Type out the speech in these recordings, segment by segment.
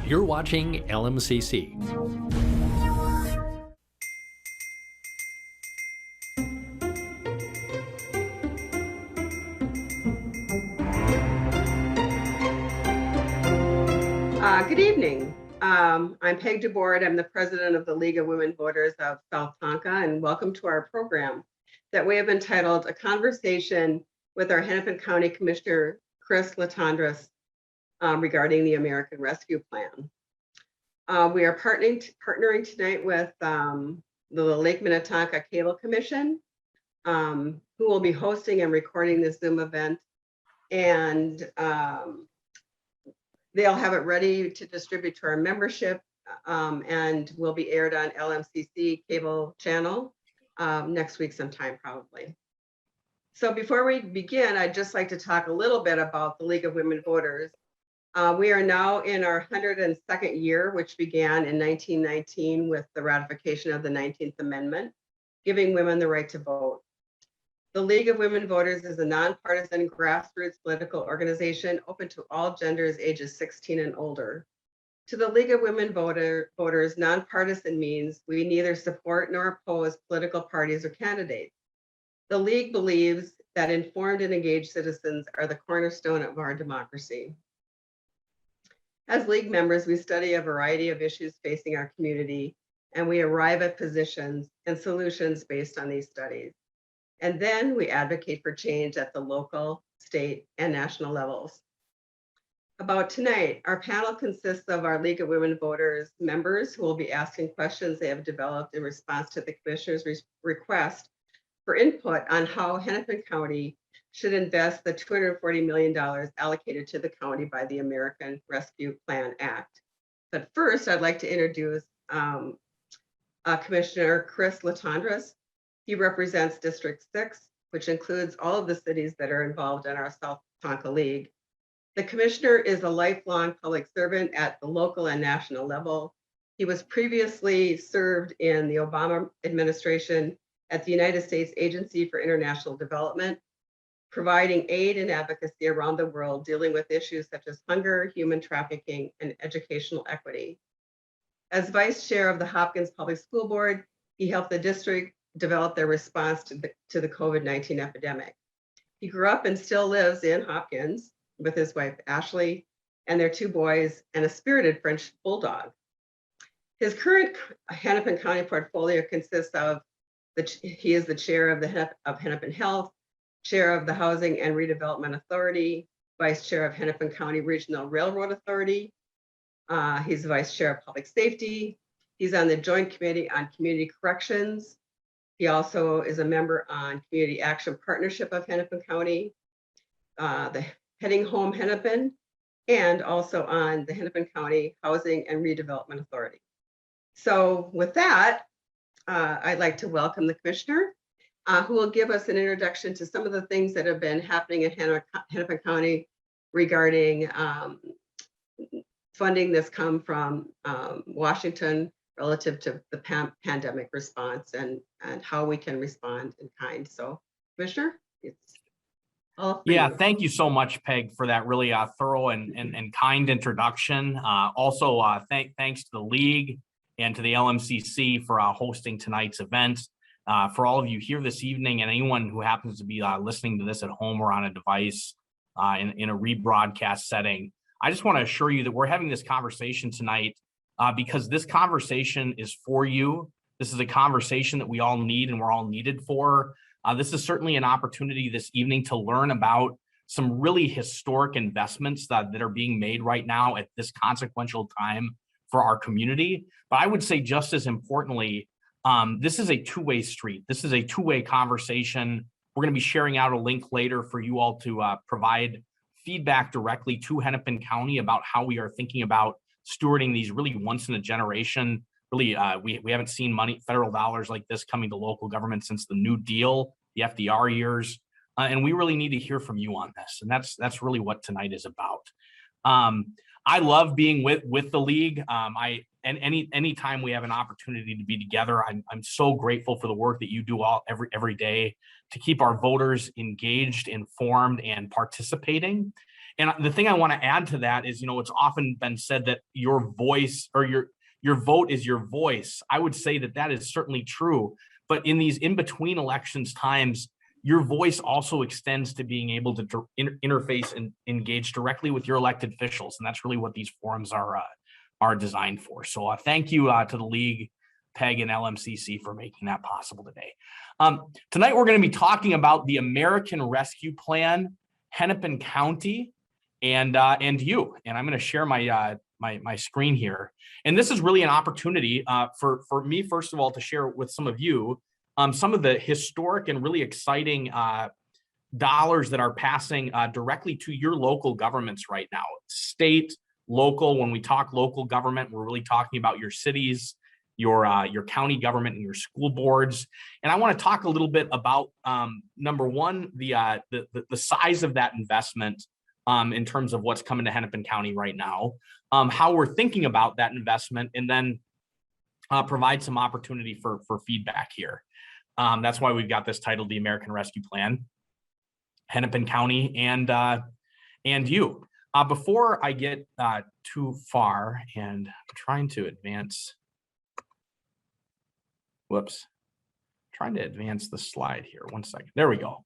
You're watching LMCC. Good evening. I'm Peg DeBoard. I'm the president of the League of Women Voters of South Tonka, and welcome to our program that we have entitled A Conversation with our Hennepin County Commissioner, Chris LaTondresse, regarding the American Rescue Plan. We are partnering tonight with the Lake Minnetonka Cable Commission, who will be hosting and recording this Zoom event, and they'll have it ready to distribute to our membership, and will be aired on LMCC cable channel next week sometime probably. So before we begin, I'd just like to talk a little bit about the League of Women Voters. We are now in our 102nd year, which began in 1919 with the ratification of the 19th Amendment, giving women the right to vote. The League of Women Voters is a nonpartisan grassroots political organization open to all genders ages 16 and older. To the League of Women Voters, nonpartisan means we neither support nor oppose political parties or candidates. The League believes that informed and engaged citizens are the cornerstone of our democracy. As League members, we study a variety of issues facing our community, and we arrive at positions and solutions based on these studies. And then we advocate for change at the local, state, and national levels. About tonight, our panel consists of our League of Women Voters members who will be asking questions they have developed in response to the Commissioner's request for input on how Hennepin County should invest the $240 million allocated to the county by the American Rescue Plan Act. But first, I'd like to introduce Commissioner Chris LaTondresse. He represents District 6, which includes all of the cities that are involved in our South Tonka League. The commissioner is a lifelong public servant at the local and national level. He was previously served in the Obama administration at the United States Agency for International Development, providing aid and advocacy around the world dealing with issues such as hunger, human trafficking, and educational equity. As vice chair of the Hopkins Public School Board, he helped the district develop their response to the COVID-19 epidemic. He grew up and still lives in Hopkins with his wife, Ashley, and their 2 boys and a spirited French bulldog. His current Hennepin County portfolio consists of, he is the chair of Hennepin Health, chair of the Housing and Redevelopment Authority, vice chair of Hennepin County Regional Railroad Authority. He's vice chair of Public Safety. He's on the Joint Committee on Community Corrections. He also is a member on Community Action Partnership of Hennepin County, the Heading Home Hennepin, and also on the Hennepin County Housing and Redevelopment Authority. So with that, I'd like to welcome the commissioner, who will give us an introduction to some of the things that have been happening in Hennepin County regarding funding that's come from Washington relative to the pandemic response and how we can respond in kind. So, Commissioner, it's all for you. Thank you so much, Peg, for that really thorough and kind introduction. Also, thanks to the League and to the LMCC for hosting tonight's event. For all of you here this evening and anyone who happens to be listening to this at home or on a device in a rebroadcast setting, I just want to assure you that we're having this conversation tonight because this conversation is for you. This is a conversation that we all need and we're all needed for. This is certainly an opportunity this evening to learn about some really historic investments that are being made right now at this consequential time for our community. But I would say just as importantly, this is a two-way street. This is a two-way conversation. We're going to be sharing out a link later for you all to provide feedback directly to Hennepin County about how we are thinking about stewarding these really once in a generation. Really, we haven't seen federal dollars like this coming to local government since the New Deal, the FDR years, and we really need to hear from you on this. And that's really what tonight is about. I love being with the League. Anytime we have an opportunity to be together, I'm so grateful for the work that you do every day to keep our voters engaged, informed, and participating. And the thing I want to add to that is, it's often been said that your voice or your vote is your voice. I would say that that is certainly true. But in these in-between elections times, your voice also extends to being able to interface and engage directly with your elected officials. And that's really what these forums are designed for. So thank you to the League, PEG, and LMCC for making that possible today. Tonight, we're going to be talking about the American Rescue Plan, Hennepin County, and you. And I'm going to share my screen here. And this is really an opportunity for me, first of all, to share with some of you some of the historic and really exciting dollars that are passing directly to your local governments right now. State, local. When we talk local government, we're really talking about your cities, your county government, and your school boards. And I want to talk a little bit about number one, the size of that investment in terms of what's coming to Hennepin County right now, how we're thinking about that investment, and then provide some opportunity for feedback here. That's why we've got this titled the American Rescue Plan, Hennepin County, and you. Before I get too far, and I'm trying to advance, trying to advance the slide here. One second. There we go.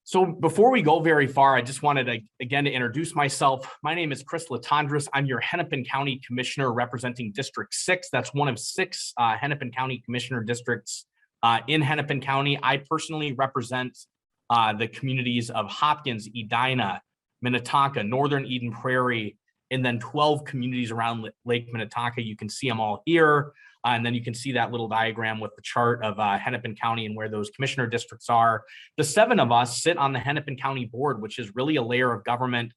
So before we go very far, I just wanted to, again, to introduce myself. My name is LaTondresse. I'm your Hennepin County Commissioner representing District 6. That's one of 6 Hennepin County Commissioner districts in Hennepin County. I personally represent the communities of Hopkins, Edina, Minnetonka, Northern Eden Prairie, and then 12 communities around Lake Minnetonka. You can see them all here. And then you can see that little diagram with the chart of Hennepin County and where those commissioner districts are. The 7 of us sit on the Hennepin County Board, which is really a layer of government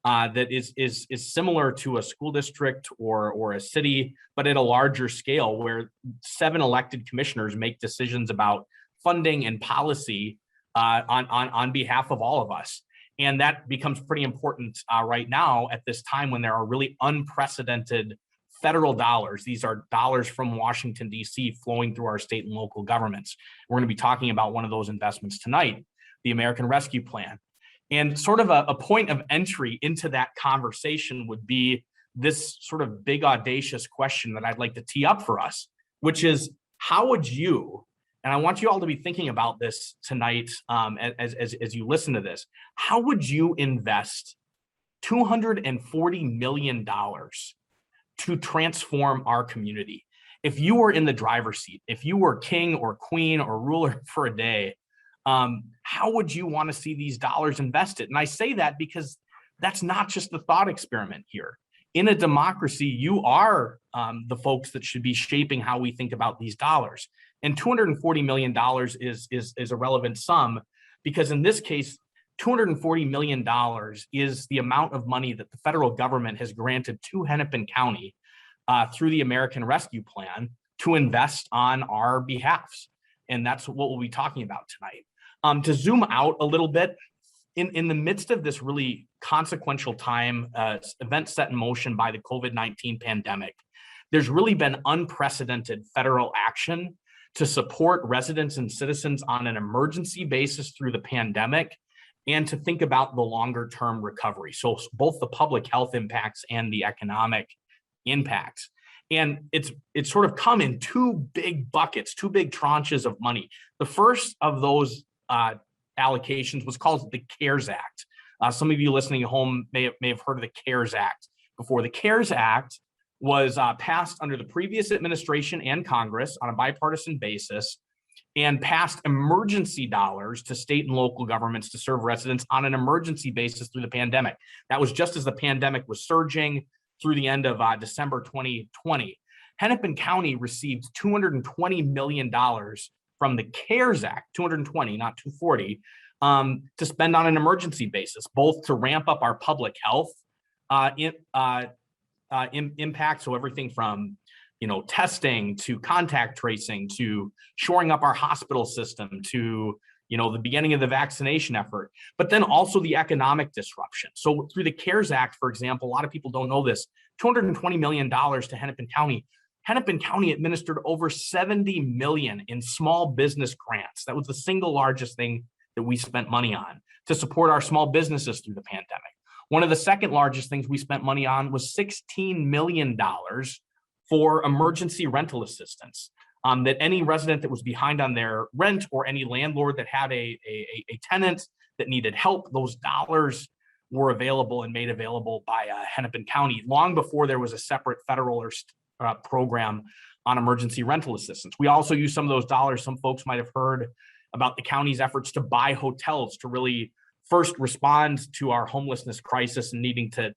that is similar to a school district or a city, but at a larger scale, where 7 elected commissioners make decisions about funding and policy on behalf of all of us. And that becomes pretty important right now at this time when there are really unprecedented federal dollars. These are dollars from Washington, D.C. flowing through our state and local governments. We're going to be talking about one of those investments tonight, the American Rescue Plan. And sort of a point of entry into that conversation would be this sort of big, audacious question that I'd like to tee up for us, which is, how would you, and I want you all to be thinking about this tonight as you listen to this, how would you invest $240 million to transform our community? If you were in the driver's seat, if you were king or queen or ruler for a day, how would you want to see these dollars invested? And I say that because that's not just the thought experiment here. In a democracy, you are the folks that should be shaping how we think about these dollars. And $240 million is a relevant sum, because in this case, $240 million is the amount of money that the federal government has granted to Hennepin County through the American Rescue Plan to invest on our behalfs. And that's what we'll be talking about tonight. To zoom out a little bit, in the midst of this really consequential time, event set in motion by the COVID-19 pandemic, there's really been unprecedented federal action to support residents and citizens on an emergency basis through the pandemic, and to think about the longer term recovery. So both the public health impacts and the economic impacts. And it's sort of come in 2 big buckets, 2 big tranches of money. The first of those allocations was called the CARES Act. Some of you listening at home may have heard of the CARES Act before. The CARES Act was passed under the previous administration and Congress on a bipartisan basis, and passed emergency dollars to state and local governments to serve residents on an emergency basis through the pandemic. That was just as the pandemic was surging through the end of December 2020. Hennepin County received $220 million from the CARES Act, 220, not 240, to spend on an emergency basis, both to ramp up our public health impact. So everything from testing to contact tracing to shoring up our hospital system to the beginning of the vaccination effort, but then also the economic disruption. So through the CARES Act, for example, a lot of people don't know this, $220 million to Hennepin County. Hennepin County administered over $70 million in small business grants. That was the single largest thing that we spent money on to support our small businesses through the pandemic. One of the second largest things we spent money on was $16 million for emergency rental assistance. That any resident that was behind on their rent or any landlord that had a tenant that needed help, those dollars were available and made available by Hennepin County long before there was a separate federal or program on emergency rental assistance. We also use some of those dollars. Some folks might have heard about the county's efforts to buy hotels to really first respond to our homelessness crisis and needing to,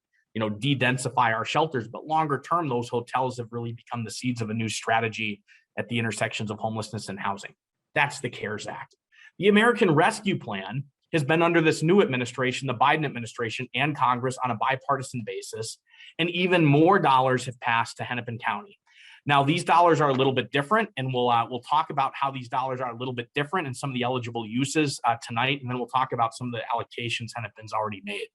de-densify our shelters. But longer term, those hotels have really become the seeds of a new strategy at the intersections of homelessness and housing. That's the CARES Act. The American Rescue Plan has been under this new administration, the Biden administration, and Congress on a bipartisan basis, and even more dollars have passed to Hennepin County. Now, these dollars are a little bit different, and we'll talk about how these dollars are a little bit different and some of the eligible uses tonight, and then we'll talk about some of the allocations Hennepin's already made.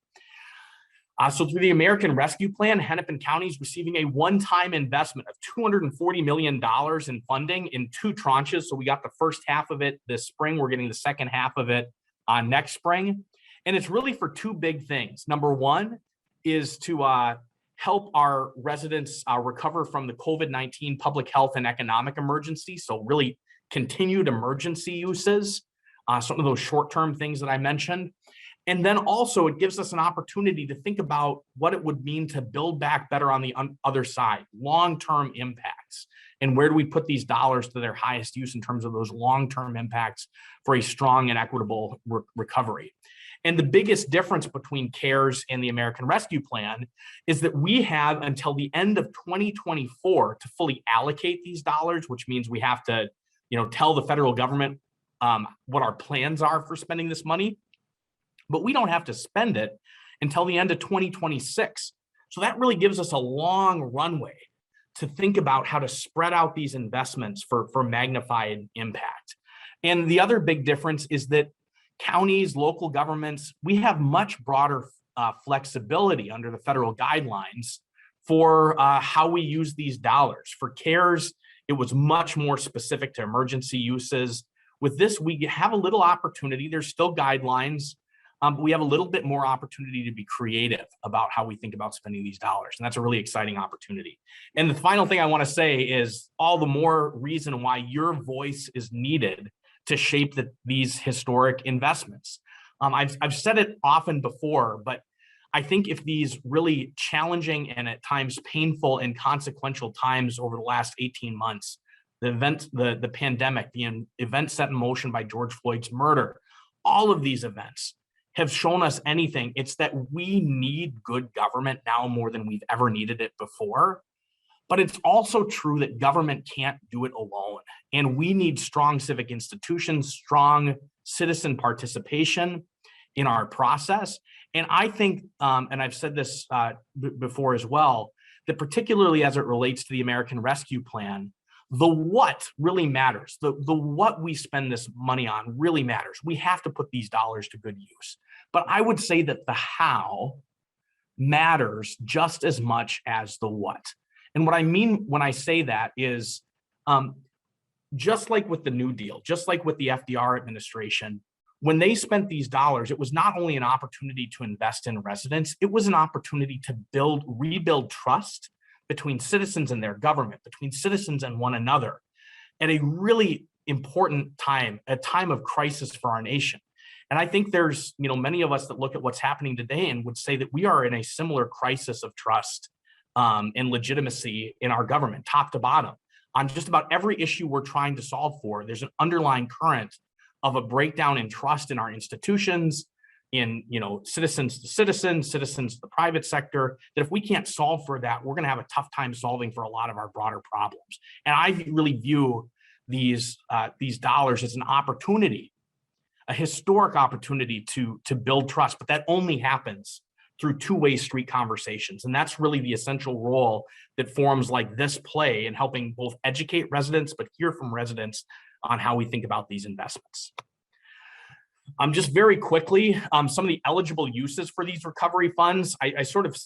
So through the American Rescue Plan, Hennepin County is receiving a one-time investment of $240 million in funding in 2 tranches. So we got the first half of it this spring. We're getting the second half of it next spring. And it's really for 2 big things. Number one is to help our residents recover from the COVID-19 public health and economic emergency. So really continued emergency uses, some of those short-term things that I mentioned. And then also it gives us an opportunity to think about what it would mean to build back better on the other side, long-term impacts. And where do we put these dollars to their highest use in terms of those long-term impacts for a strong and equitable recovery? And the biggest difference between CARES and the American Rescue Plan is that we have until the end of 2024 to fully allocate these dollars, which means we have to, tell the federal government what our plans are for spending this money. But we don't have to spend it until the end of 2026. So that really gives us a long runway to think about how to spread out these investments for magnified impact. And the other big difference is that counties, local governments, we have much broader flexibility under the federal guidelines for how we use these dollars. For CARES, it was much more specific to emergency uses. With this, we have a little opportunity. There's still guidelines. But we have a little bit more opportunity to be creative about how we think about spending these dollars. And that's a really exciting opportunity. And the final thing I want to say is all the more reason why your voice is needed to shape these historic investments. I've said it often before, but I think if these really challenging and at times painful and consequential times over the last 18 months, the pandemic, the event set in motion by George Floyd's murder, all of these events have shown us anything, it's that we need good government now more than we've ever needed it before. But it's also true that government can't do it alone. And we need strong civic institutions, strong citizen participation in our process. And I think, and I've said this before as well, that particularly as it relates to the American Rescue Plan, the what really matters. The what we spend this money on really matters. We have to put these dollars to good use. But I would say that the how matters just as much as the what. And what I mean when I say that is just like with the New Deal, just like with the FDR administration, when they spent these dollars, it was not only an opportunity to invest in residents, it was an opportunity to rebuild trust between citizens and their government, between citizens and one another at a really important time, a time of crisis for our nation. And I think there's, many of us that look at what's happening today and would say that we are in a similar crisis of trust and legitimacy in our government, top to bottom. On just about every issue we're trying to solve for, there's an underlying current of a breakdown in trust in our institutions, in citizens to citizens, citizens to the private sector, that if we can't solve for that, we're going to have a tough time solving for a lot of our broader problems. And I really view these dollars as an opportunity, a historic opportunity to build trust, but that only happens through two-way street conversations. And that's really the essential role that forums like this play in helping both educate residents, but hear from residents on how we think about these investments. Just very quickly, some of the eligible uses for these recovery funds, I sort of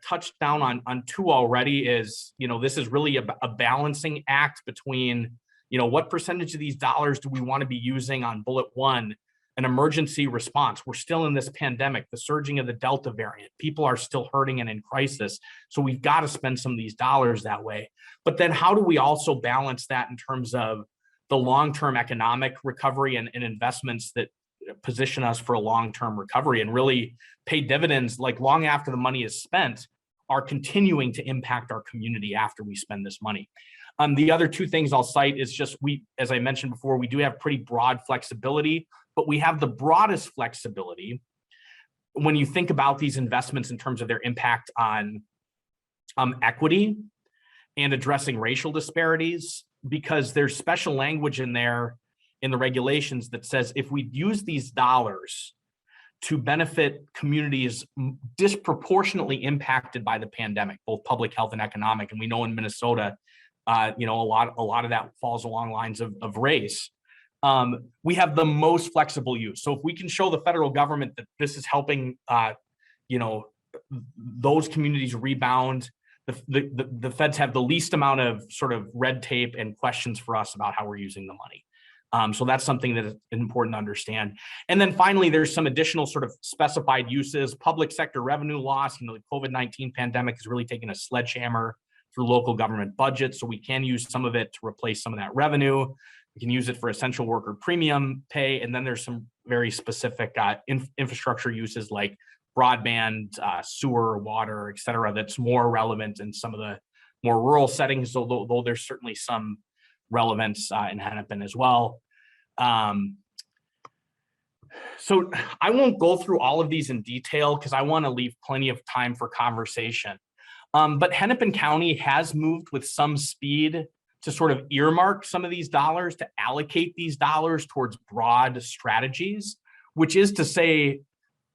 touched down on two already. Is, this is really a balancing act between, what percentage of these dollars do we want to be using on bullet one an emergency response. We're still in this pandemic, the surging of the Delta variant. People are still hurting and in crisis. So we've got to spend some of these dollars that way. But then how do we also balance that in terms of the long-term economic recovery and investments that position us for a long-term recovery and really pay dividends like long after the money is spent, are continuing to impact our community after we spend this money. The other two things I'll cite is just as I mentioned before, we do have pretty broad flexibility, but we have the broadest flexibility when you think about these investments in terms of their impact on equity and addressing racial disparities, because there's special language in there in the regulations that says if we use these dollars to benefit communities disproportionately impacted by the pandemic, both public health and economic, and we know in Minnesota, a lot of that falls along lines of race. We have the most flexible use. So if we can show the federal government that this is helping, those communities rebound, the feds have the least amount of sort of red tape and questions for us about how we're using the money. So that's something that is important to understand. And then finally, there's some additional sort of specified uses. Public sector revenue loss, the COVID-19 pandemic has really taken a sledgehammer through local government budgets. So we can use some of it to replace some of that revenue. We can use it for essential worker premium pay. And then there's some very specific infrastructure uses like broadband, sewer, water, et cetera, that's more relevant in some of the more rural settings, though there's certainly some relevance in Hennepin as well. So I won't go through all of these in detail because I want to leave plenty of time for conversation. But Hennepin County has moved with some speed to sort of earmark some of these dollars, to allocate these dollars towards broad strategies, which is to say,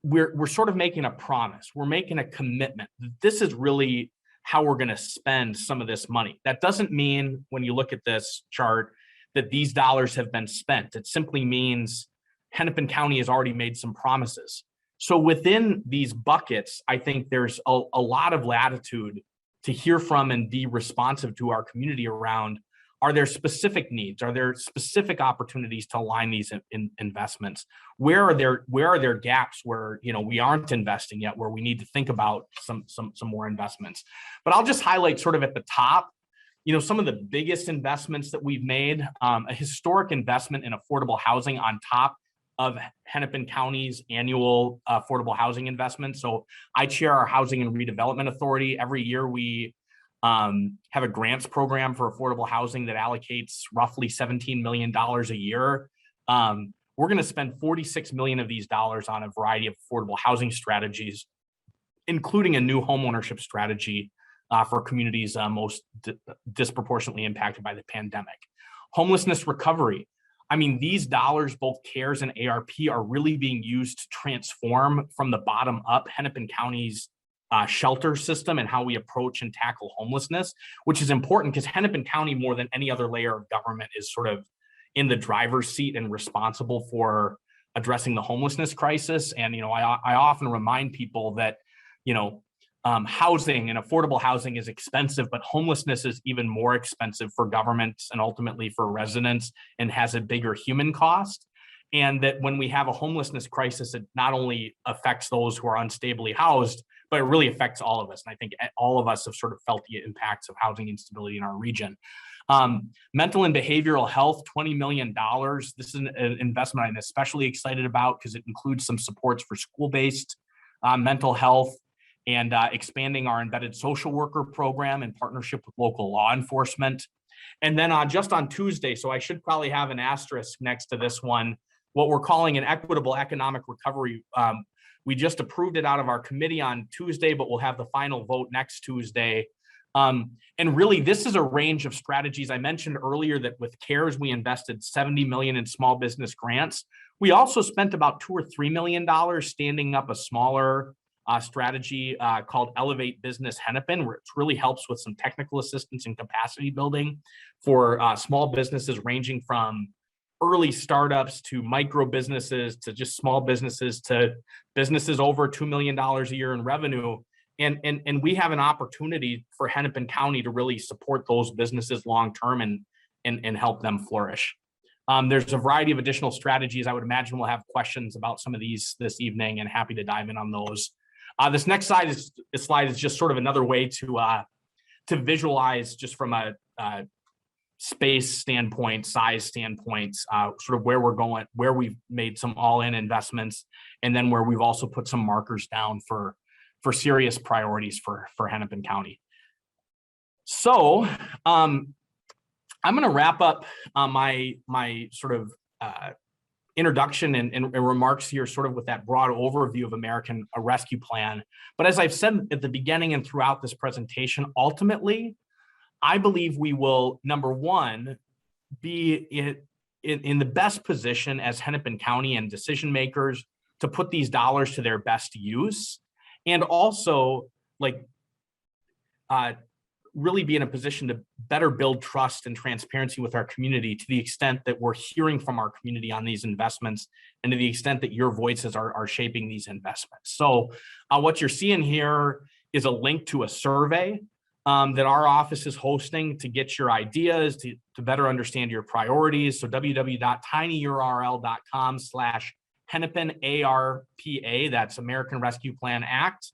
we're sort of making a promise. We're making a commitment. This is really how we're going to spend some of this money. That doesn't mean, when you look at this chart, that these dollars have been spent. It simply means Hennepin County has already made some promises. So within these buckets, I think there's a lot of latitude to hear from and be responsive to our community around, are there specific needs? Are there specific opportunities to align these investments? Where are there gaps where we aren't investing yet, where we need to think about some more investments? But I'll just highlight sort of at the top, some of the biggest investments that we've made, a historic investment in affordable housing on top of Hennepin County's annual affordable housing investment. So I chair our Housing and Redevelopment Authority. Every year we have a grants program for affordable housing that allocates roughly $17 million a year. We're going to spend $46 million of these dollars on a variety of affordable housing strategies, including a new homeownership strategy for communities most disproportionately impacted by the pandemic. Homelessness recovery. I mean, these dollars, both CARES and ARP, are really being used to transform from the bottom up Hennepin County's shelter system and how we approach and tackle homelessness, which is important because Hennepin County, more than any other layer of government, is sort of in the driver's seat and responsible for addressing the homelessness crisis. And, I often remind people that, housing and affordable housing is expensive, but homelessness is even more expensive for governments and ultimately for residents, and has a bigger human cost. And that when we have a homelessness crisis, it not only affects those who are unstably housed, but it really affects all of us. And I think all of us have sort of felt the impacts of housing instability in our region. Mental and behavioral health, $20 million. This is an investment I'm especially excited about because it includes some supports for school-based mental health, and expanding our embedded social worker program in partnership with local law enforcement. And then just on Tuesday, so I should probably have an asterisk next to this one, what we're calling an equitable economic recovery. We just approved it out of our committee on Tuesday, but we'll have the final vote next Tuesday. And really, this is a range of strategies. I mentioned earlier that with CARES, we invested $70 million in small business grants. We also spent about $2 or $3 million standing up a smaller strategy called Elevate Business Hennepin, where it really helps with some technical assistance and capacity building for small businesses ranging from early startups to micro businesses to just small businesses to businesses over $2 million a year in revenue. And we have an opportunity for Hennepin County to really support those businesses long term and help them flourish. There's a variety of additional strategies. I would imagine we'll have questions about some of these this evening, and happy to dive in on those. This next slide is just sort of another way to visualize, just from a space standpoint, size standpoint, sort of where we're going, where we've made some all-in investments, and then where we've also put some markers down for serious priorities for Hennepin County. So I'm going to wrap up my sort of introduction and remarks here sort of with that broad overview of American Rescue Plan. But as I've said at the beginning and throughout this presentation, ultimately, I believe we will, number one, be in the best position as Hennepin County and decision makers to put these dollars to their best use, and also really be in a position to better build trust and transparency with our community, to the extent that we're hearing from our community on these investments, and to the extent that your voices are shaping these investments. So what you're seeing here is a link to a survey that our office is hosting to get your ideas, to better understand your priorities. So www.tinyurl.com/Hennepin ARPA, that's American Rescue Plan Act.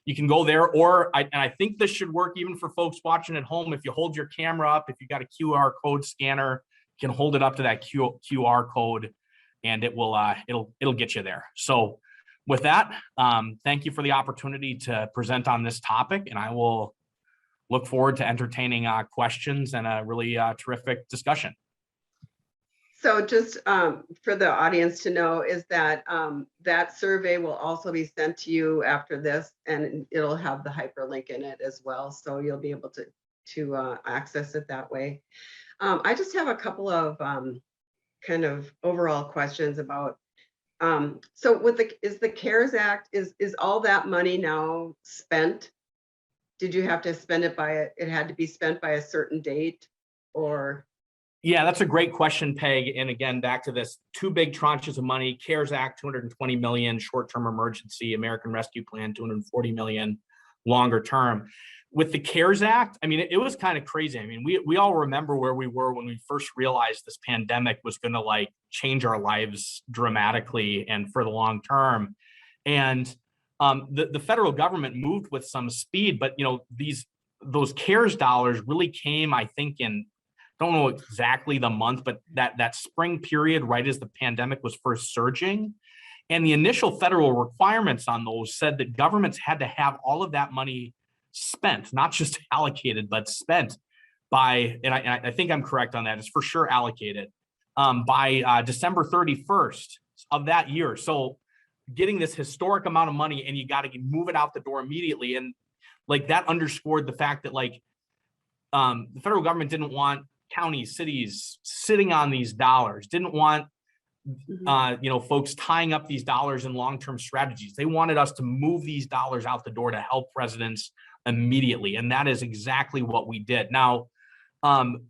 You can go there, or I think this should work even for folks watching at home. If you hold your camera up, if you got a QR code scanner, you can hold it up to that QR code, and it will it'll get you there. So with that, thank you for the opportunity to present on this topic, and I will look forward to entertaining questions and a really terrific discussion. So just for the audience to know, is that that survey will also be sent to you after this, and it'll have the hyperlink in it as well. So you'll be able to access it that way. I just have a couple of kind of overall questions about, so with is the CARES Act, is all that money now spent? Did you have to spend it it had to be spent by a certain date, or? Yeah, that's a great question, Peg. And again, back to this, two big tranches of money: CARES Act, $220 million, short-term emergency; American Rescue Plan, $240 million, longer term. With the CARES Act, I mean, it was kind of crazy. I mean, we all remember where we were when we first realized this pandemic was going to change our lives dramatically and for the long term. And the federal government moved with some speed, but those CARES dollars really came, I think, in, don't know exactly the month, but that spring period, right as the pandemic was first surging. And the initial federal requirements on those said that governments had to have all of that money spent, not just allocated, but spent by, and I think I'm correct on that, it's for sure allocated, by December 31st of that year. So getting this historic amount of money, and you got to move it out the door immediately. And that underscored the fact that the federal government didn't want counties, cities sitting on these dollars, didn't want folks tying up these dollars in long-term strategies. They wanted us to move these dollars out the door to help residents immediately, and that is exactly what we did. Now,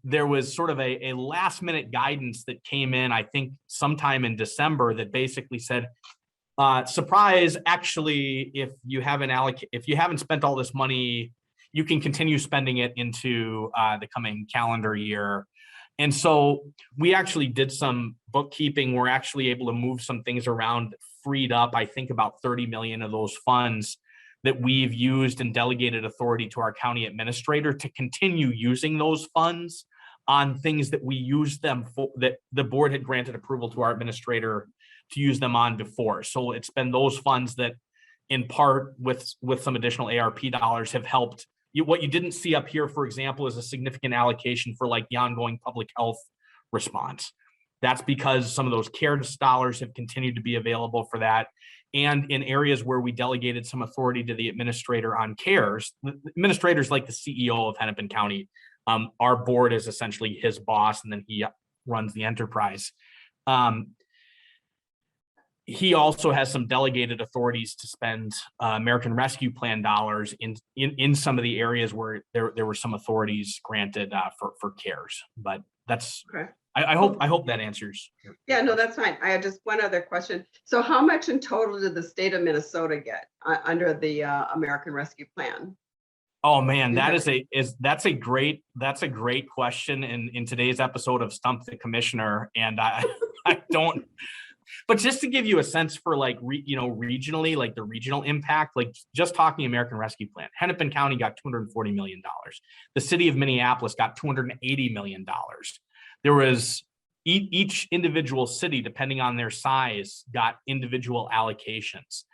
there was sort of a last-minute guidance that came in, I think, sometime in December, that basically said, surprise, actually, if you haven't spent all this money, you can continue spending it into the coming calendar year. And so we actually did some bookkeeping. We're actually able to move some things around, freed up, I think, about 30 million of those funds that we've used and delegated authority to our county administrator to continue using those funds on things that we used them for, that the board had granted approval to our administrator to use them on before. So it's been those funds that, in part with some additional ARP dollars, have helped. What you didn't see up here, for example, is a significant allocation for the ongoing public health response. That's because some of those CARES dollars have continued to be available for that. And in areas where we delegated some authority to the administrator on CARES, the administrator's like the CEO of Hennepin County. Our board is essentially his boss, and then he runs the enterprise. He also has some delegated authorities to spend American Rescue Plan dollars in some of the areas where there were some authorities granted for CARES. But that's, okay. I hope that answers. Yeah, no, that's fine. I had just one other question. So how much in total did the state of Minnesota get under the American Rescue Plan? Oh man, that's a great question in today's episode of Stump the Commissioner. And I don't, but just to give you a sense for like, regionally, like the regional impact, like just talking American Rescue Plan, Hennepin County got $240 million. The city of Minneapolis got $280 million. There was each individual city, depending on their size, got individual allocations,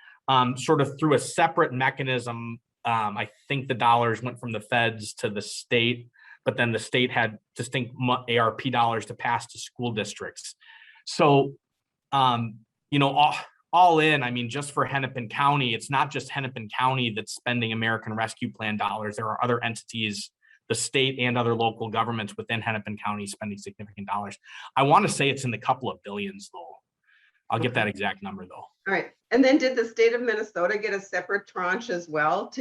sort of through a separate mechanism. I think the dollars went from the feds to the state, but then the state had distinct ARP dollars to pass to school districts. So, all in, I mean, just for Hennepin County, it's not just Hennepin County that's spending American Rescue Plan dollars. There are other entities, the state and other local governments within Hennepin County spending significant dollars. I want to say it's in the couple of billions, though. I'll get that exact number, though. All right. And then did the state of Minnesota get a separate tranche as well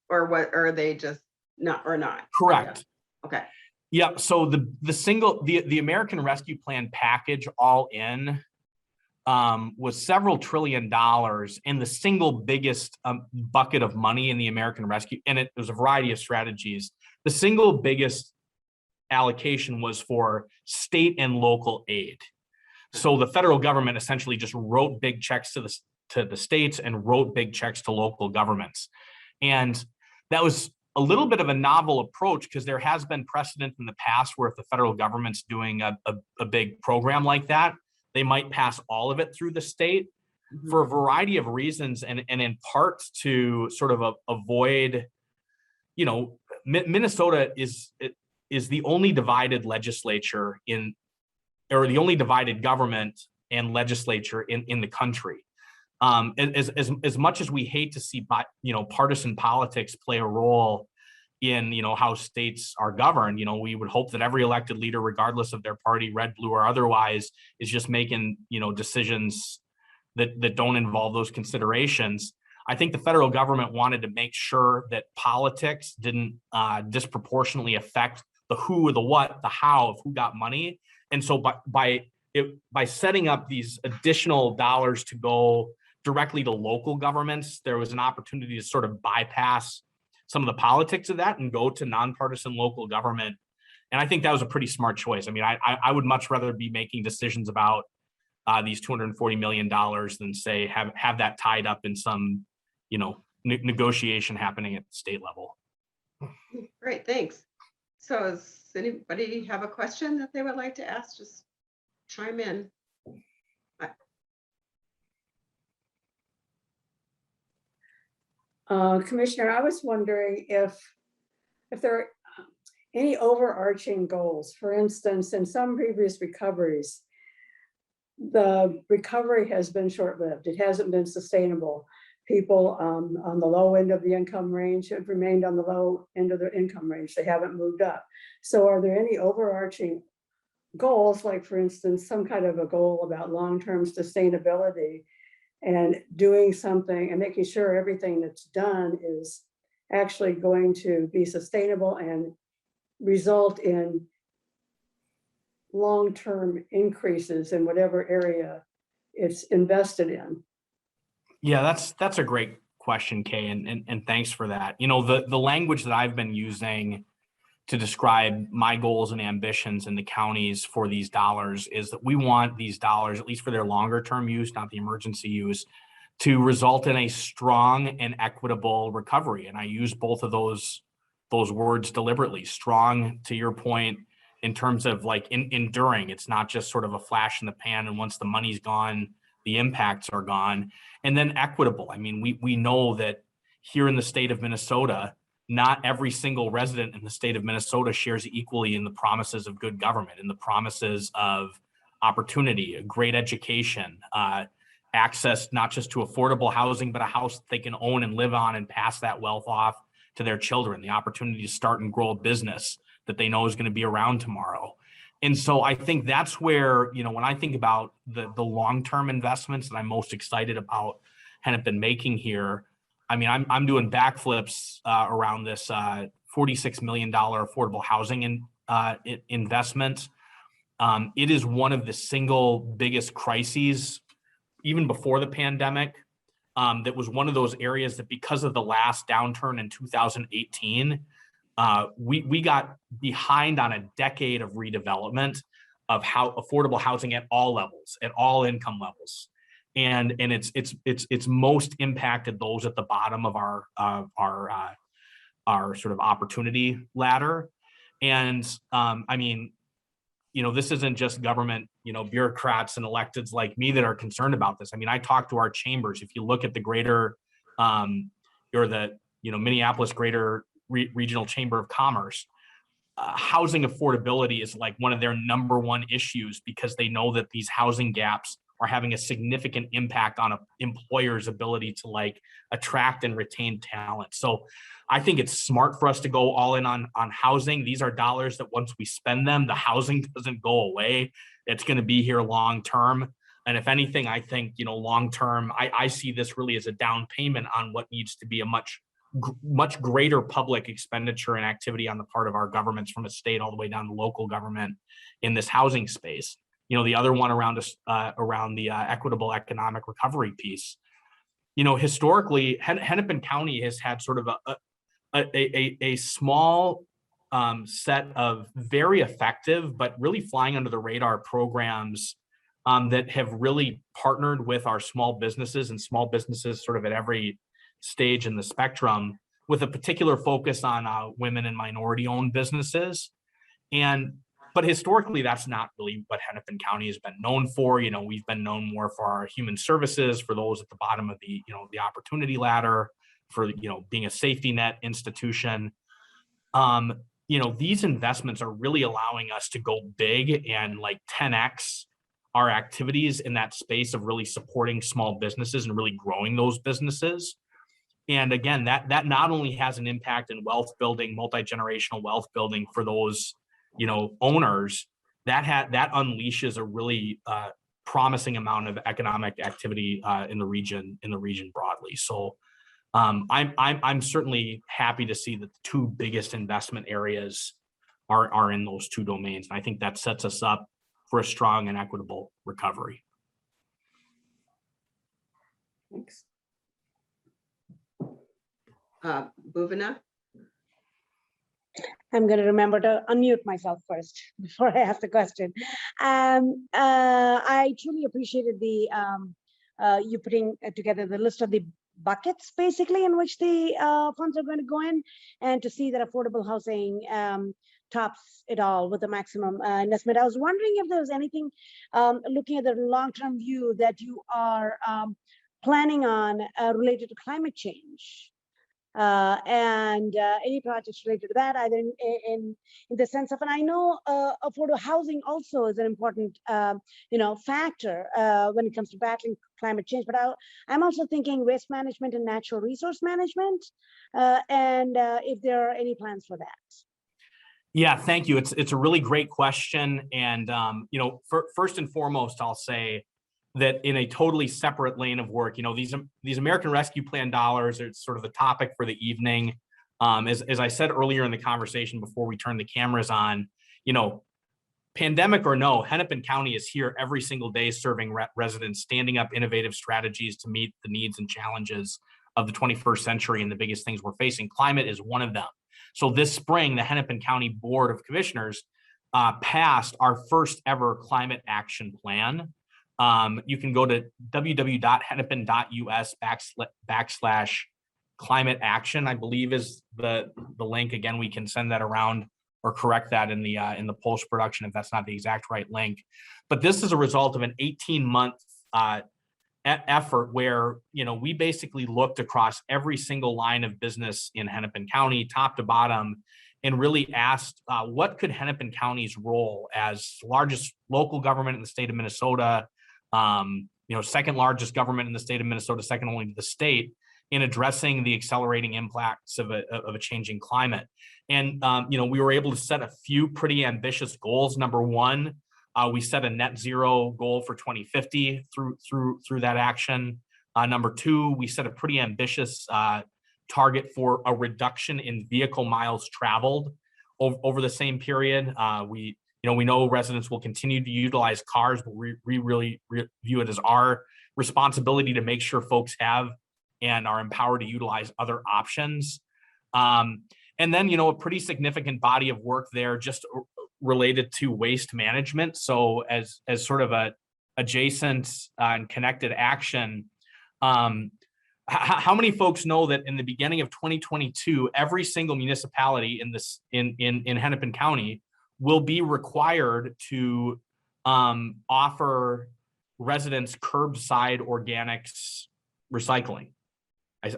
or what, or are they just not, or not? Correct. Okay. Yeah. So the American Rescue Plan package all in was several $1 trillion, and the single biggest bucket of money in the American Rescue, and it was a variety of strategies. The single biggest allocation was for state and local aid. So the federal government essentially just wrote big checks to the states and wrote big checks to local governments. And that was a little bit of a novel approach because there has been precedent in the past where if the federal government's doing a big program like that, they might pass all of it through the state for a variety of reasons. And in part to sort of avoid, Minnesota is the only divided legislature or the only divided government and legislature in the country. As much as we hate to see, partisan politics play a role in, how states are governed, we would hope that every elected leader, regardless of their party, red, blue, or otherwise, is just making, decisions that don't involve those considerations. I think the federal government wanted to make sure that politics didn't disproportionately affect the who, the what, the how of who got money. And so by setting up these additional dollars to go directly to local governments, there was an opportunity to sort of bypass some of the politics of that and go to nonpartisan local government. And I think that was a pretty smart choice. I mean, I would much rather be making decisions about these $240 million than say have that tied up in some, negotiation happening at the state level. Great, thanks. So does anybody have a question that they would like to ask? Just chime in. Commissioner, I was wondering if there are any overarching goals. For instance, in some previous recoveries, the recovery has been short-lived. It hasn't been sustainable. People on the low end of the income range have remained on the low end of their income range. They haven't moved up. So are there any overarching goals, like for instance, some kind of a goal about long-term sustainability and doing something and making sure everything that's done is actually going to be sustainable and result in long-term increases in whatever area it's invested in? Yeah, that's a great question, Kay, and thanks for that. The language that I've been using to describe my goals and ambitions in the counties for these dollars is that we want these dollars, at least for their longer term use, not the emergency use, to result in a strong and equitable recovery. And I use both of those words deliberately. Strong, to your point, in terms of like enduring. It's not just sort of a flash in the pan, and once the money's gone, the impacts are gone. And then equitable. I mean, we know that here in the state of Minnesota, not every single resident in the state of Minnesota shares equally in the promises of good government, in the promises of opportunity, a great education, access not just to affordable housing, but a house they can own and live on and pass that wealth off to their children, the opportunity to start and grow a business that they know is going to be around tomorrow. And so I think that's where, when I think about the long-term investments that I'm most excited about Hennepin making here, I mean, I'm doing backflips around this $46 million affordable housing investment. It is one of the single biggest crises, even before the pandemic, that was one of those areas that, because of the last downturn in 2018, we got behind on a decade of redevelopment of how affordable housing at all levels, at all income levels. And it's most impacted those at the bottom of our sort of opportunity ladder. And I mean, this isn't just government, bureaucrats and electeds like me that are concerned about this. I mean, I talk to our chambers. If you look at the greater or the, Minneapolis Greater Regional Chamber of Commerce, housing affordability is like one of their number one issues, because they know that these housing gaps are having a significant impact on employers' ability to attract and retain talent. So I think it's smart for us to go all in on housing. These are dollars that once we spend them, the housing doesn't go away. It's going to be here long term. And if anything, I think, long term, I see this really as a down payment on what needs to be a much greater public expenditure and activity on the part of our governments, from a state all the way down to local government, in this housing space. The other one around the equitable economic recovery piece. Historically, Hennepin County has had sort of a small set of very effective, but really flying under the radar programs that have really partnered with our small businesses sort of at every stage in the spectrum, with a particular focus on women and minority owned businesses. But historically, that's not really what Hennepin County has been known for. We've been known more for our human services, for those at the bottom of the, the opportunity ladder, for, being a safety net institution. These investments are really allowing us to go big and 10x our activities in that space of really supporting small businesses and really growing those businesses. And again, that not only has an impact in wealth building, multi-generational wealth building for those, owners, that unleashes a really promising amount of economic activity in the region broadly. So I'm certainly happy to see that the two biggest investment areas are in those two domains. And I think that sets us up for a strong and equitable recovery. Thanks. Bhuvana? I'm going to remember to unmute myself first before I ask the question. I truly appreciated the you putting together the list of the buckets, basically, in which the funds are going to go in, and to see that affordable housing tops it all with a maximum investment. I was wondering if there was anything, looking at the long-term view, that you are planning on related to climate change. And any projects related to that, either in the sense of, and I know affordable housing also is an important factor when it comes to battling climate change, but I'm also thinking waste management and natural resource management, and if there are any plans for that. Yeah, thank you. It's a really great question. And first and foremost, I'll say that in a totally separate lane of work, these American Rescue Plan dollars are sort of the topic for the evening. As I said earlier in the conversation before we turned the cameras on, pandemic or no, Hennepin County is here every single day serving residents, standing up innovative strategies to meet the needs and challenges of the 21st century and the biggest things we're facing. Climate is one of them. So this spring, the Hennepin County Board of Commissioners passed our first ever climate action plan. You can go to www.hennepin.us/climate action, I believe is the link. Again, we can send that around or correct that in the post-production if that's not the exact right link. But this is a result of an 18-month effort where, we basically looked across every single line of business in Hennepin County, top to bottom, and really asked what could Hennepin County's role as largest local government in the state of Minnesota, second largest government in the state of Minnesota, second only to the state, in addressing the accelerating impacts of a changing climate. And, we were able to set a few pretty ambitious goals. Number one, we set a net zero goal for 2050 through that action. Number two, we set a pretty ambitious target for a reduction in vehicle miles traveled over the same period. We know residents will continue to utilize cars, but we really view it as our responsibility to make sure folks have and are empowered to utilize other options. And then, a pretty significant body of work there just related to waste management. So as sort of a adjacent and connected action, how many folks know that in the beginning of 2022, every single municipality in Hennepin County will be required to offer residents curbside organics recycling?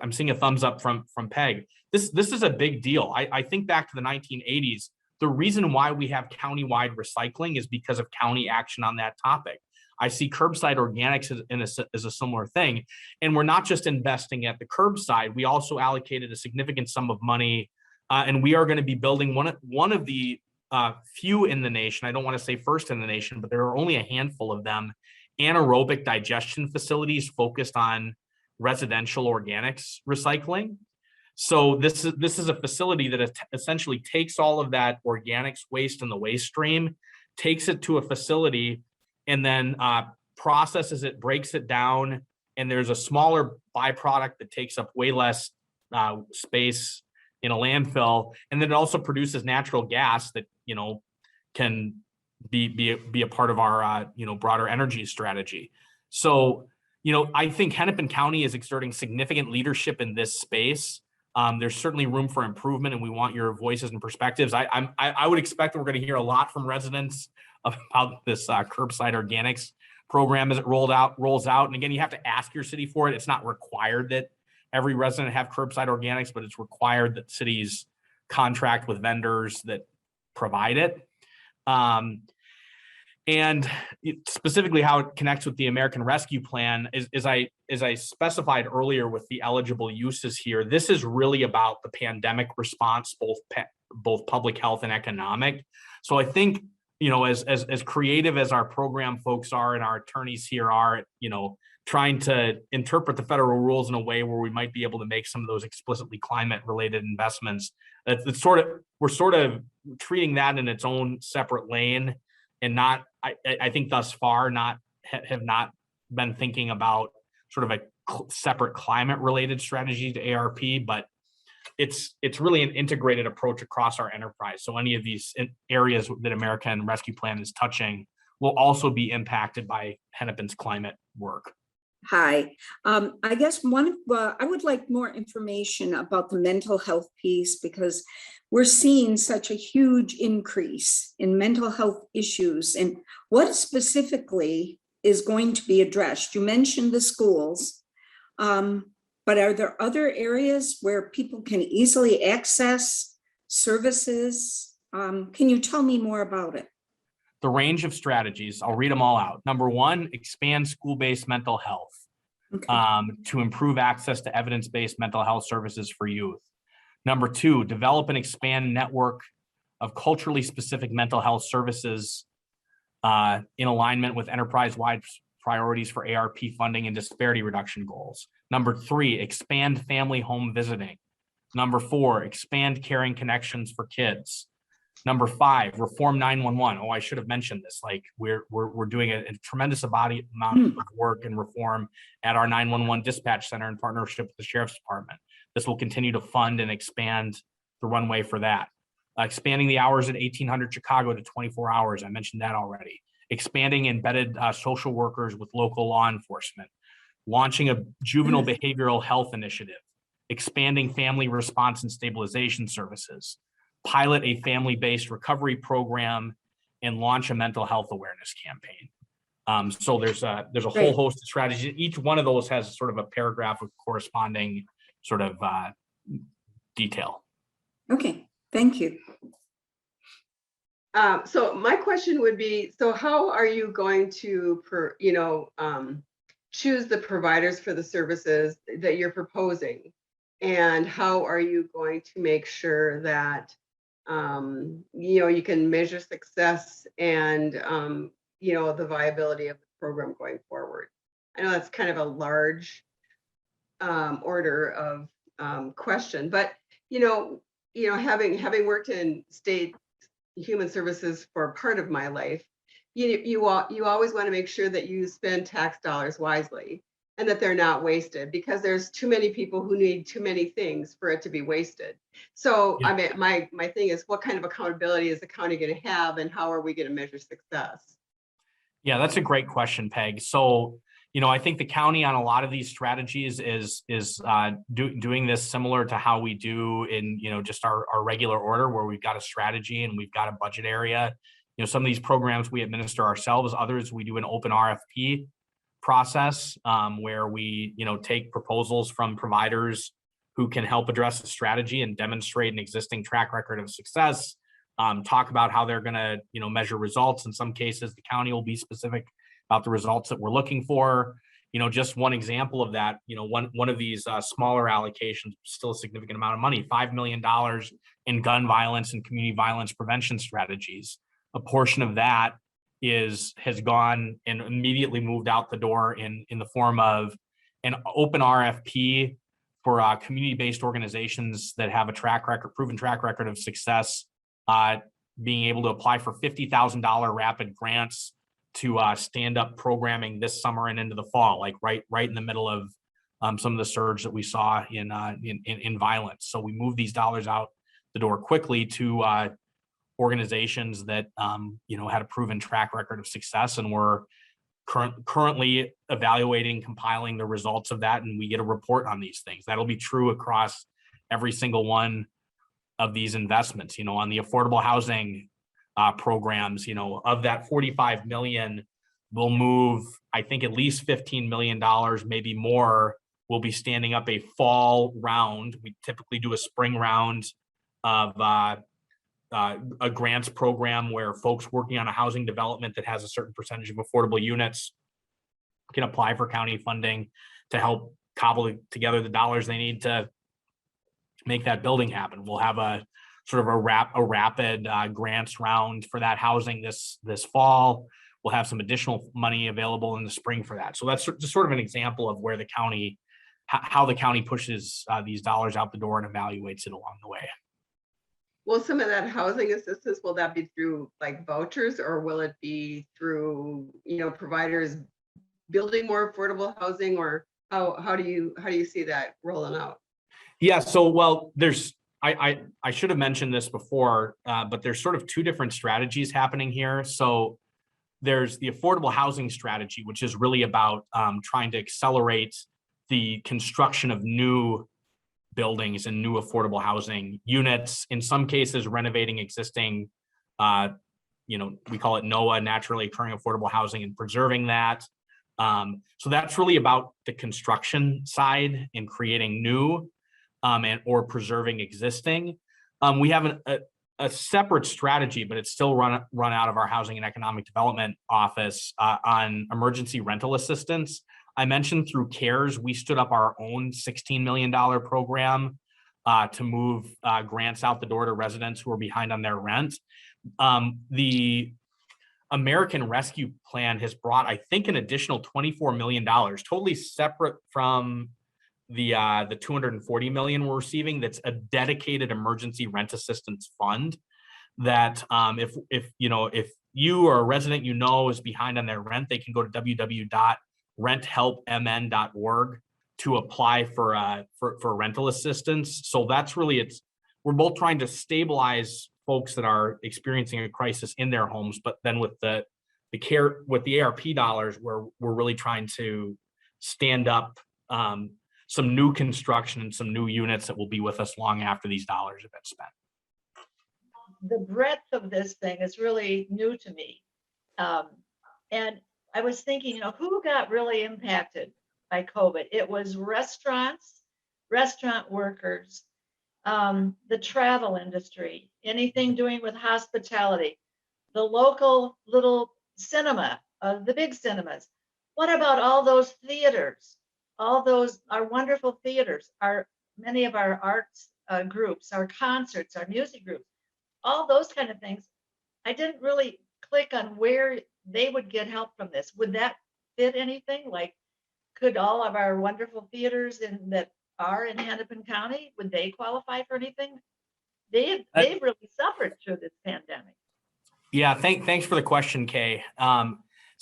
I'm seeing a thumbs up from Peg. This is a big deal. I think back to the 1980s. The reason why we have countywide recycling is because of county action on that topic. I see curbside organics as a similar thing. And we're not just investing at the curbside, we also allocated a significant sum of money. And we are going to be building one of the few in the nation, I don't want to say first in the nation, but there are only a handful of them, anaerobic digestion facilities focused on residential organics recycling. So this is a facility that essentially takes all of that organics waste in the waste stream, takes it to a facility, and then processes it, breaks it down, and there's a smaller byproduct that takes up way less space in a landfill, and then it also produces natural gas that can be a part of our broader energy strategy. So I think Hennepin County is exerting significant leadership in this space. There's certainly room for improvement, and we want your voices and perspectives. I would expect that we're going to hear a lot from residents about this curbside organics program as it rolls out. And again, you have to ask your city for it. It's not required that every resident have curbside organics, but it's required that cities contract with vendors that provide it. And specifically how it connects with the American Rescue Plan is, as I specified earlier with the eligible uses here, this is really about the pandemic response, both public health and economic. So I think, as creative as our program folks are and our attorneys here are, trying to interpret the federal rules in a way where we might be able to make some of those explicitly climate related investments. We're sort of treating that in its own separate lane, and I think thus far have not been thinking about sort of a separate climate related strategy to ARP, but it's really an integrated approach across our enterprise. So any of these areas that American Rescue Plan is touching will also be impacted by Hennepin's climate work. Hi, I guess I would like more information about the mental health piece, because we're seeing such a huge increase in mental health issues, and what specifically is going to be addressed. You mentioned the schools, but are there other areas where people can easily access services? Can you tell me more about it? The range of strategies, I'll read them all out. Number one, expand school-based mental health. Okay. To improve access to evidence-based mental health services for youth. Number two, develop and expand network of culturally specific mental health services in alignment with enterprise-wide priorities for ARP funding and disparity reduction goals. Number three, expand family home visiting. Number four, expand caring connections for kids. Number five, reform 911. Oh, I should have mentioned this. Like we're doing a tremendous amount of work and reform at our 911 dispatch center in partnership with the Sheriff's Department. This will continue to fund and expand the runway for that. Expanding the hours at 1800 Chicago to 24 hours. I mentioned that already. Expanding embedded social workers with local law enforcement. Launching a juvenile behavioral health initiative. Expanding family response and stabilization services. Pilot a family-based recovery program, and launch a mental health awareness campaign. So there's a whole host of strategies. Each one of those has sort of a paragraph with corresponding sort of detail. Okay, thank you. So my question would be, so how are you going to, choose the providers for the services that you're proposing? And how are you going to make sure that you can measure success and the viability of the program going forward? I know that's kind of a large order of question, but having worked in state human services for part of my life, you always want to make sure that you spend tax dollars wisely. and that they're not wasted, because there's too many people who need too many things for it to be wasted. So Yeah. I mean, my thing is, what kind of accountability is the county going to have, and how are we going to measure success? Yeah, that's a great question, Peg. So, I think the county on a lot of these strategies is doing this similar to how we do in, just our regular order, where we've got a strategy and we've got a budget area. Some of these programs we administer ourselves, others we do an open RFP process, where we, take proposals from providers who can help address the strategy and demonstrate an existing track record of success. Talk about how they're going to, measure results. In some cases, the county will be specific about the results that we're looking for. Just one example of that, one of these smaller allocations, still a significant amount of money, $5 million in gun violence and community violence prevention strategies. A portion of that has gone and immediately moved out the door in the form of an open RFP for community-based organizations that have a proven track record of success, being able to apply for $50,000 rapid grants to stand up programming this summer and into the fall, like right in the middle of some of the surge that we saw in violence. So we moved these dollars out the door quickly to organizations that had a proven track record of success, and we're currently evaluating, compiling the results of that, and we get a report on these things. That'll be true across every single one of these investments. On the affordable housing programs, of that 45 million, we'll move, I think, at least $15 million, maybe more. We'll be standing up a fall round. We typically do a spring round of a grants program where folks working on a housing development that has a certain percentage of affordable units can apply for county funding to help cobble together the dollars they need to make that building happen. We'll have a sort of a rapid grants round for that housing this fall. We'll have some additional money available in the spring for that. So that's just sort of an example of where how the county pushes these dollars out the door and evaluates it along the way. Will some of that housing assistance, will that be through like vouchers, or will it be through, providers building more affordable housing, or how do you see that rolling out? Yeah, so well, I should have mentioned this before, but there's sort of two different strategies happening here. So there's the affordable housing strategy, which is really about trying to accelerate the construction of new buildings and new affordable housing units. In some cases, renovating existing, we call it NOAA, naturally occurring affordable housing, and preserving that. So that's really about the construction side and creating new or preserving existing. We have a separate strategy, but it's still run out of our Housing and Economic Development office on emergency rental assistance. I mentioned through CARES, we stood up our own $16 million program to move grants out the door to residents who are behind on their rent. The American Rescue Plan has brought, I think, an additional $24 million, totally separate from the $240 million we're receiving. That's a dedicated emergency rent assistance fund that if you or a resident is behind on their rent, they can go to www.renthelpmn.org to apply for rental assistance. So that's really, we're both trying to stabilize folks that are experiencing a crisis in their homes, but then with the ARP dollars, we're really trying to stand up some new construction and some new units that will be with us long after these dollars have been spent. The breadth of this thing is really new to me. And I was thinking, who got really impacted by COVID? It was restaurant workers, the travel industry, anything doing with hospitality, the local little cinema, the big cinemas. What about all those theaters? All those, our wonderful theaters, many of our arts groups, our concerts, our music groups, all those kind of things. I didn't really click on where they would get help from this. Would that fit anything? Like, could all of our wonderful theaters that are in Hennepin County, would they qualify for anything? They've really suffered through this pandemic. Yeah, thanks for the question, Kay.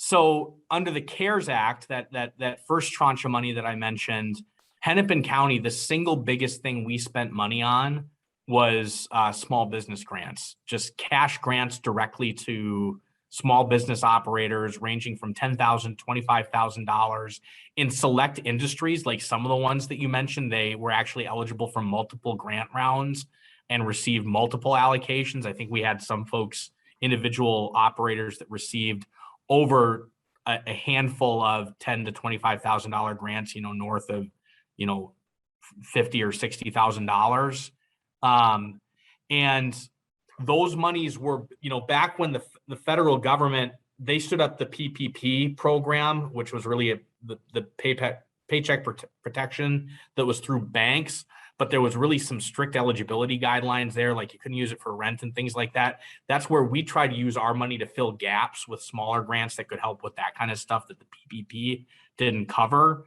So under the CARES Act, that first tranche of money that I mentioned, Hennepin County, the single biggest thing we spent money on was small business grants, just cash grants directly to small business operators ranging from $10,000 to $25,000 in select industries. Like some of the ones that you mentioned, they were actually eligible for multiple grant rounds and received multiple allocations. I think we had some folks, individual operators that received over a handful of $10,000 to $25,000 grants, north of, $50,000 or $60,000. And those monies were, back when the federal government, they stood up the PPP program, which was really the paycheck protection that was through banks, but there was really some strict eligibility guidelines there, like you couldn't use it for rent and things like that. That's where we try to use our money to fill gaps with smaller grants that could help with that kind of stuff that the PPP didn't cover.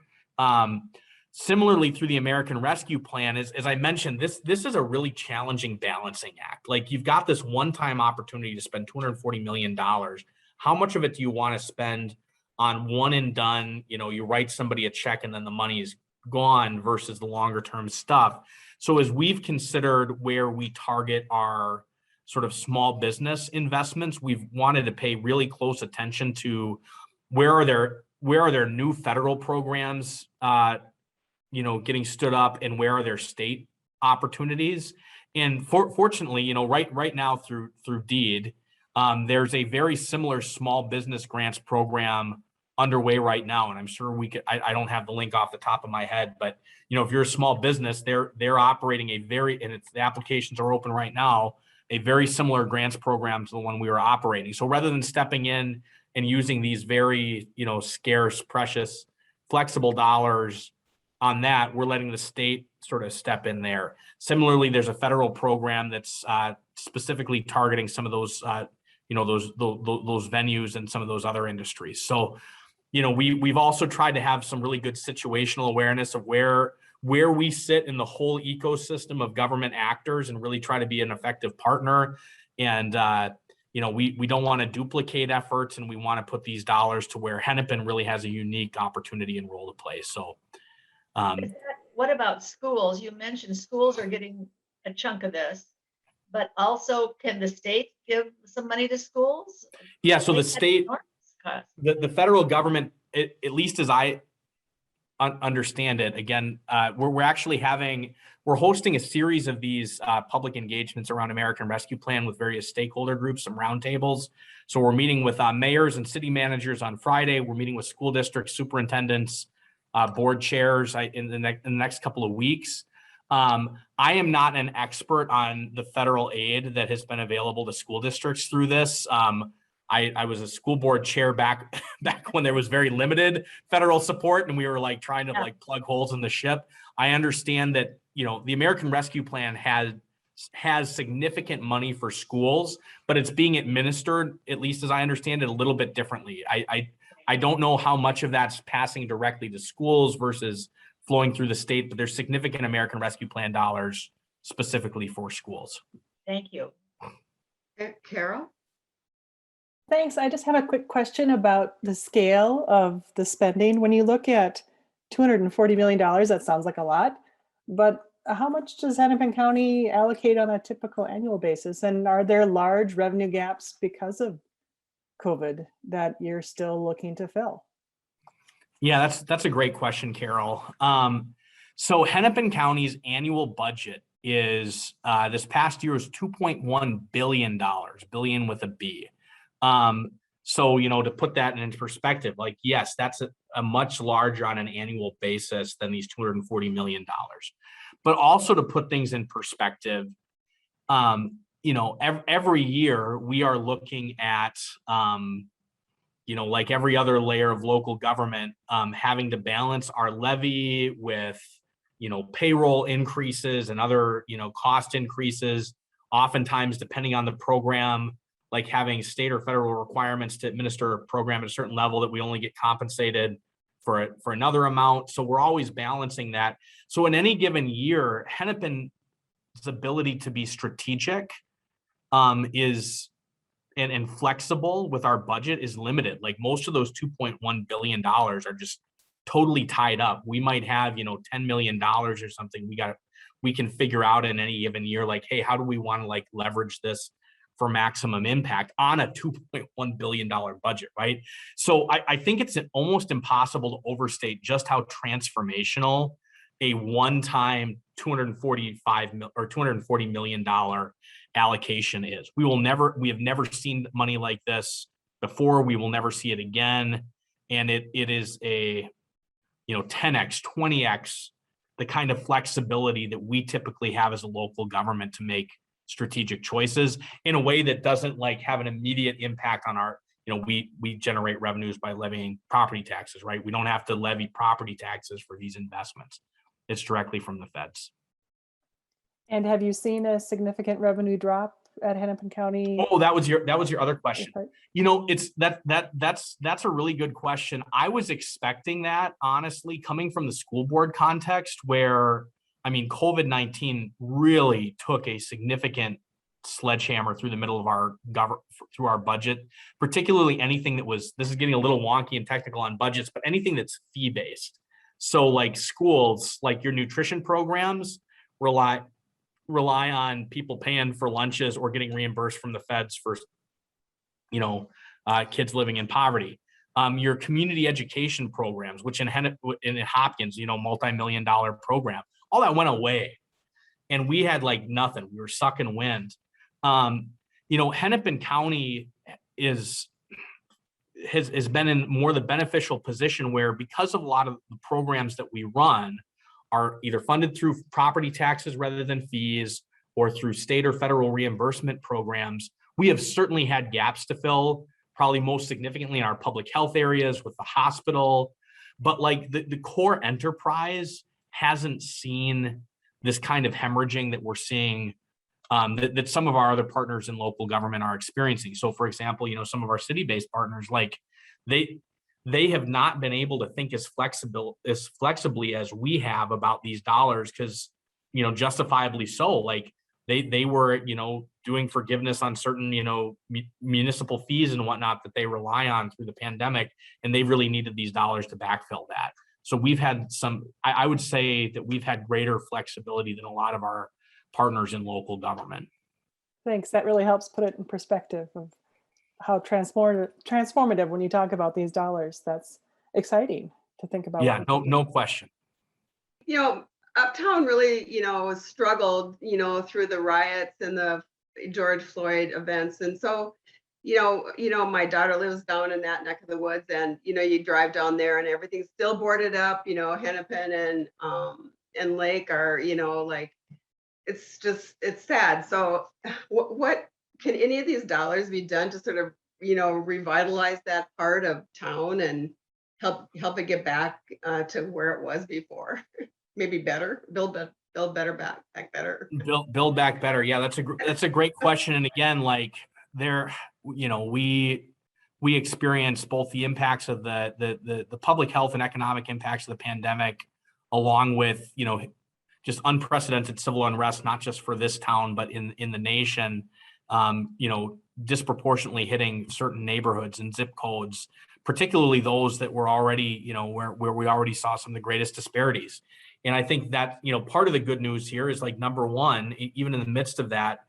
Similarly, through the American Rescue Plan, as I mentioned, this is a really challenging balancing act. Like you've got this one-time opportunity to spend $240 million. How much of it do you want to spend on one and done? You write somebody a check and then the money is gone versus the longer term stuff. So as we've considered where we target our sort of small business investments, we've wanted to pay really close attention to where are there new federal programs getting stood up and where are there state opportunities. And fortunately, right now through DEED, there's a very similar small business grants program underway right now. And I'm sure I don't have the link off the top of my head, but if you're a small business, they're operating the applications are open right now, a very similar grants program to the one we were operating. So rather than stepping in and using these very, scarce, precious, flexible dollars on that, we're letting the state sort of step in there. Similarly, there's a federal program that's specifically targeting some of those, those venues and some of those other industries. So, we've also tried to have some really good situational awareness of where we sit in the whole ecosystem of government actors and really try to be an effective partner. And, we don't want to duplicate efforts, and we want to put these dollars to where Hennepin really has a unique opportunity and role to play. So, what about schools? You mentioned schools are getting a chunk of this, but also can the state give some money to schools? Yeah, so the state, the federal government, at least as I understand it, again, we're hosting a series of these public engagements around American Rescue Plan with various stakeholder groups, some roundtables. So we're meeting with mayors and city managers on Friday. We're meeting with school district superintendents, board chairs in the next couple of weeks. I am not an expert on the federal aid that has been available to school districts through this. I was a school board chair back when there was very limited federal support and we were trying to plug holes in the ship. I understand that, the American Rescue Plan has significant money for schools, but it's being administered, at least as I understand it, a little bit differently. I don't know how much of that's passing directly to schools versus flowing through the state, but there's significant American Rescue Plan dollars specifically for schools. Thank you. Carol? Thanks. I just have a quick question about the scale of the spending. When you look at $240 million, that sounds like a lot, but how much does Hennepin County allocate on a typical annual basis? And are there large revenue gaps because of COVID that you're still looking to fill? Yeah, that's a great question, Carol. So Hennepin County's annual budget is this past year is $2.1 billion, billion with a B. So, to put that into perspective, yes, that's a much larger on an annual basis than these $240 million. But also to put things in perspective, every year we are looking at, like every other layer of local government, having to balance our levy with, payroll increases and other, cost increases, oftentimes depending on the program, like having state or federal requirements to administer a program at a certain level that we only get compensated for another amount. So we're always balancing that. So in any given year, Hennepin's ability to be strategic is and flexible with our budget is limited. Like most of those $2.1 billion are just totally tied up. We might have, $10 million or something we can figure out in any given year, like, hey, how do we want to like leverage this for maximum impact on a $2.1 billion budget, right? So I think it's almost impossible to overstate just how transformational a one-time $240 million allocation is. We have never seen money like this before. We will never see it again. And it is a 10x, 20x the kind of flexibility that we typically have as a local government to make strategic choices in a way that doesn't like have an immediate impact on our, we generate revenues by levying property taxes, right? We don't have to levy property taxes for these investments. It's directly from the feds. And have you seen a significant revenue drop at Hennepin County? Oh, that was your other question. It's that's a really good question. I was expecting that, honestly, coming from the school board context where, COVID-19 really took a significant sledgehammer through the middle of through our budget, particularly anything that was, this is getting a little wonky and technical on budgets, but anything that's fee-based. So like schools, like your nutrition programs rely on people paying for lunches or getting reimbursed from the feds for, kids living in poverty. Your community education programs, which in Hopkins, multi-million-dollar program, all that went away. And we had like nothing. We were sucking wind. Hennepin County has been in more the beneficial position where, because of a lot of the programs that we run are either funded through property taxes rather than fees or through state or federal reimbursement programs, we have certainly had gaps to fill, probably most significantly in our public health areas with the hospital. But like the core enterprise hasn't seen this kind of hemorrhaging that we're seeing, that some of our other partners in local government are experiencing. So for example, some of our city-based partners, like they have not been able to think as flexibly as we have about these dollars, because, justifiably so, like they were, doing forgiveness on certain, municipal fees and whatnot that they rely on through the pandemic. And they really needed these dollars to backfill that. So we've had I would say that we've had greater flexibility than a lot of our partners in local government. Thanks. That really helps put it in perspective of how transformative when you talk about these dollars. That's exciting to think about. Yeah, no question. Uptown really, struggled, through the riots and the George Floyd events. And so, my daughter lives down in that neck of the woods, and, you drive down there and everything's still boarded up, Hennepin and Lake are, it's sad. So what can any of these dollars be done to sort of, revitalize that part of town and help it get back to where it was before? Maybe better, build better back better. Build back better. Yeah, that's a great question. And again, like we experience both the impacts of the public health and economic impacts of the pandemic, along with, just unprecedented civil unrest, not just for this town, but in the nation, disproportionately hitting certain neighborhoods and zip codes, particularly those that were already, where we already saw some of the greatest disparities. And I think that, part of the good news here is, like, number one, even in the midst of that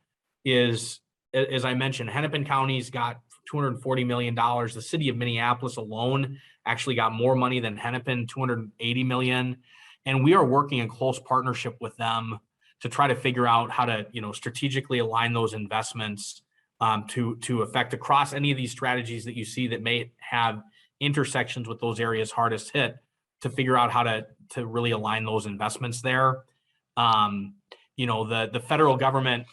is, as I mentioned, Hennepin County's got $240 million. The city of Minneapolis alone actually got more money than Hennepin, $280 million. And we are working in close partnership with them to try to figure out how to, strategically align those investments to affect across any of these strategies that you see that may have intersections with those areas hardest hit, to figure out how to really align those investments there. The federal government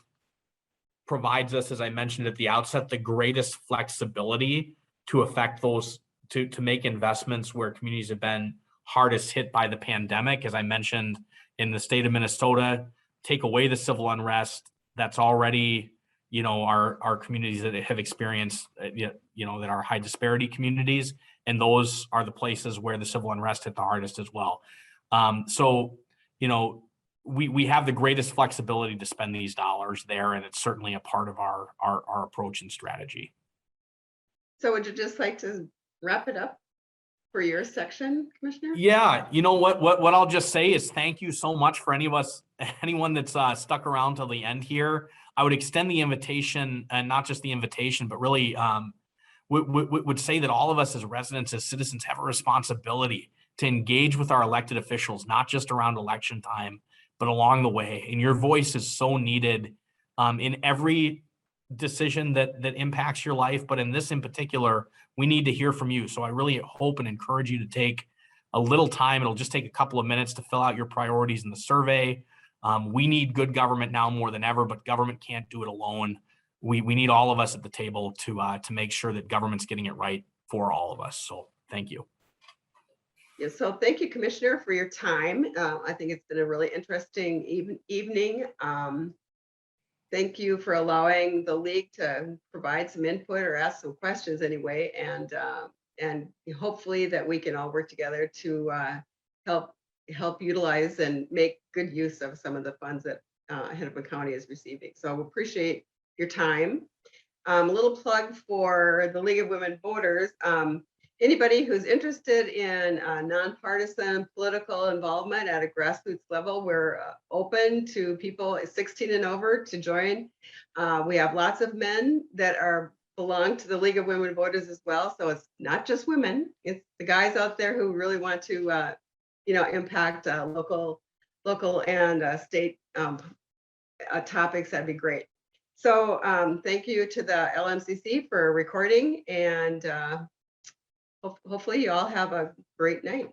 provides us, as I mentioned at the outset, the greatest flexibility to affect those, to make investments where communities have been hardest hit by the pandemic. As I mentioned, in the state of Minnesota, take away the civil unrest that's already, our communities that have experienced, that are high disparity communities. And those are the places where the civil unrest hit the hardest as well. We have the greatest flexibility to spend these dollars there, and it's certainly a part of our approach and strategy. So would you just like to wrap it up for your section, Commissioner? Yeah, you know what I'll just say is thank you so much for anyone that's stuck around till the end here. I would extend the invitation, and not just the invitation, but really would say that all of us as residents, as citizens, have a responsibility to engage with our elected officials, not just around election time, but along the way. And your voice is so needed in every decision that impacts your life, but in this in particular, we need to hear from you. So I really hope and encourage you to take a little time. It'll just take a couple of minutes to fill out your priorities in the survey. We need good government now more than ever, but government can't do it alone. We need all of us at the table to make sure that government's getting it right for all of us. So thank you. Yeah, so thank you, Commissioner, for your time. I think it's been a really interesting evening. Thank you for allowing the league to provide some input or ask some questions anyway, and hopefully that we can all work together to help utilize and make good use of some of the funds that Hennepin County is receiving. So we appreciate your time. A little plug for the League of Women Voters. Anybody who's interested in nonpartisan political involvement at a grassroots level, we're open to people 16 and over to join. We have lots of men that belong to the League of Women Voters as well. So it's not just women, it's the guys out there who really want to impact local and state topics. That'd be great. So thank you to the LMCC for recording, and hopefully you all have a great night.